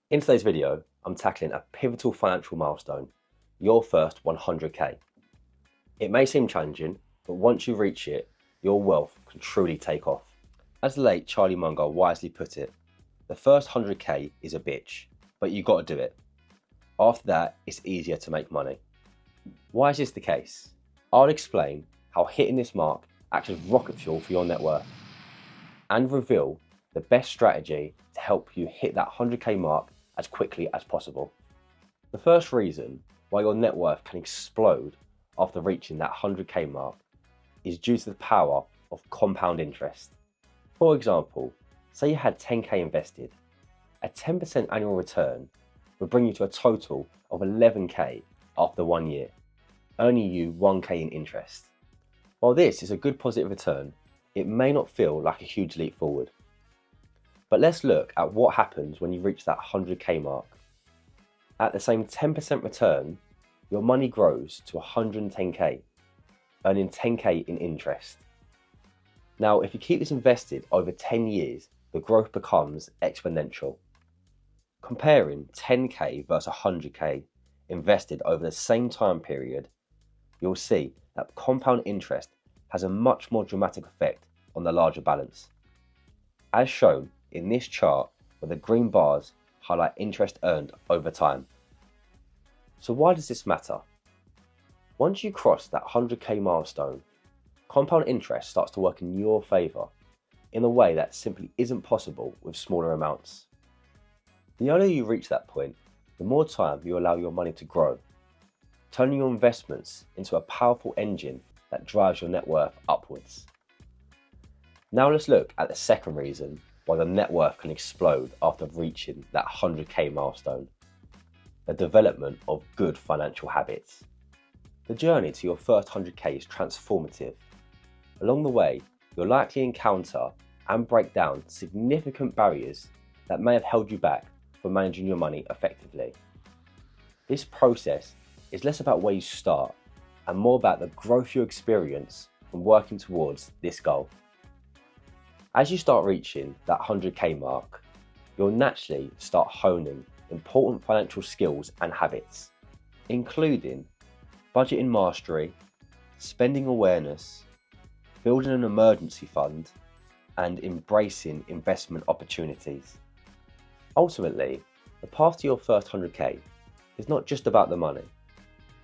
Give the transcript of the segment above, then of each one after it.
In today's video, I'm tackling a pivotal financial milestone, your first 100k. It may seem challenging, but once you reach it, your wealth can truly take off. As the late Charlie Munger wisely put it, the first 100k is a bitch, but you gotta do it. After that, it's easier to make money. Why is this the case? I'll explain how hitting this mark acts as rocket fuel for your net worth, and reveal the best strategy to help you hit that 100k mark as quickly as possible. The first reason why your net worth can explode after reaching that 100k mark is due to the power of compound interest. For example, say you had 10k invested, a 10% annual return would bring you to a total of 11k after 1 year, earning you 1k in interest. While this is a good positive return, it may not feel like a huge leap forward. But let's look at what happens when you reach that 100k mark. At the same 10% return, your money grows to 110k, earning 10k in interest. Now, if you keep this invested over 10 years, the growth becomes exponential. Comparing 10k versus 100k invested over the same time period, you'll see that compound interest has a much more dramatic effect on the larger balance. As shown in this chart, where the green bars highlight interest earned over time. So why does this matter? Once you cross that 100k milestone, compound interest starts to work in your favour in a way that simply isn't possible with smaller amounts. The earlier you reach that point, the more time you allow your money to grow, turning your investments into a powerful engine that drives your net worth upwards. Now let's look at the second reason why the net worth can explode after reaching that 100k milestone: the development of good financial habits. The journey to your first 100k is transformative. Along the way, you'll likely encounter and break down significant barriers that may have held you back from managing your money effectively. This process is less about where you start and more about the growth you experience from working towards this goal. As you start reaching that 100k mark, you'll naturally start honing important financial skills and habits, including budgeting mastery, spending awareness, building an emergency fund, and embracing investment opportunities. Ultimately, the path to your first 100k is not just about the money.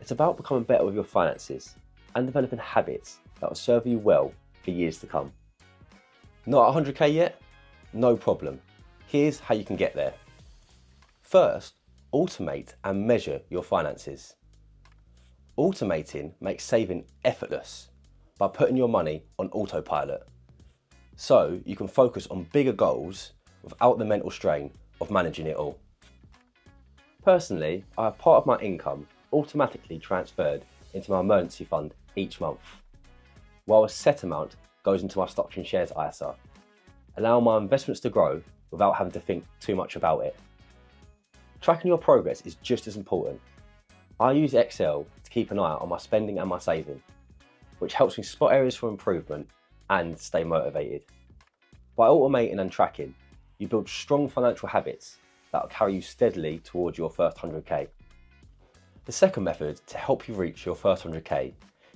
It's about becoming better with your finances and developing habits that will serve you well for years to come. Not at 100k yet? No problem. Here's how you can get there. First, automate and measure your finances. Automating makes saving effortless by putting your money on autopilot, so you can focus on bigger goals without the mental strain of managing it all. Personally, I have part of my income automatically transferred into my emergency fund each month, while a set amount goes into my stocks and shares ISA, allowing my investments to grow without having to think too much about it. Tracking your progress is just as important. I use Excel to keep an eye on my spending and my saving, which helps me spot areas for improvement and stay motivated. By automating and tracking, you build strong financial habits that will carry you steadily towards your first 100k. The second method to help you reach your first 100k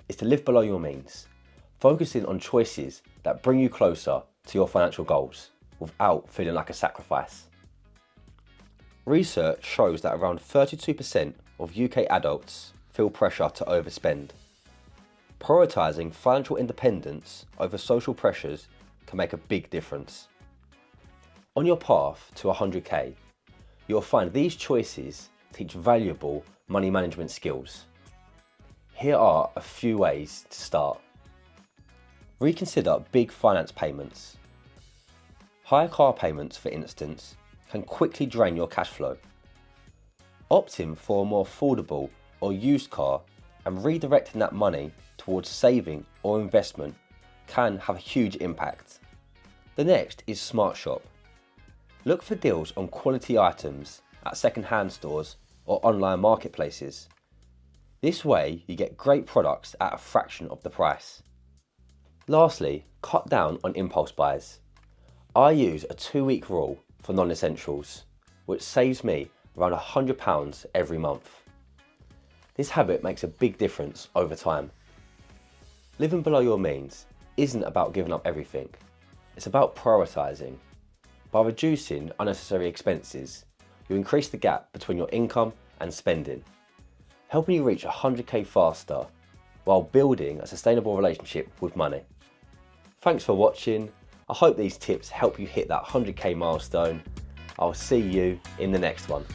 is to live below your means, focusing on choices that bring you closer to your financial goals without feeling like a sacrifice. Research shows that around 32% of UK adults feel pressure to overspend. Prioritising financial independence over social pressures can make a big difference. On your path to 100k, you'll find these choices teach valuable money management skills. Here are a few ways to start. Reconsider big finance payments. Higher car payments, for instance, can quickly drain your cash flow. Opting for a more affordable or used car and redirecting that money towards saving or investment can have a huge impact. The next is Smart Shop. Look for deals on quality items at second-hand stores or online marketplaces. This way you get great products at a fraction of the price. Lastly, cut down on impulse buys. I use a 2-week rule for non-essentials. which saves me around £100 every month. This habit makes a big difference over time. Living below your means isn't about giving up everything, it's about prioritising. By reducing unnecessary expenses, you increase the gap between your income and spending, helping you reach 100k faster while building a sustainable relationship with money. Thanks for watching. I hope these tips help you hit that 100k milestone. I'll see you in the next one.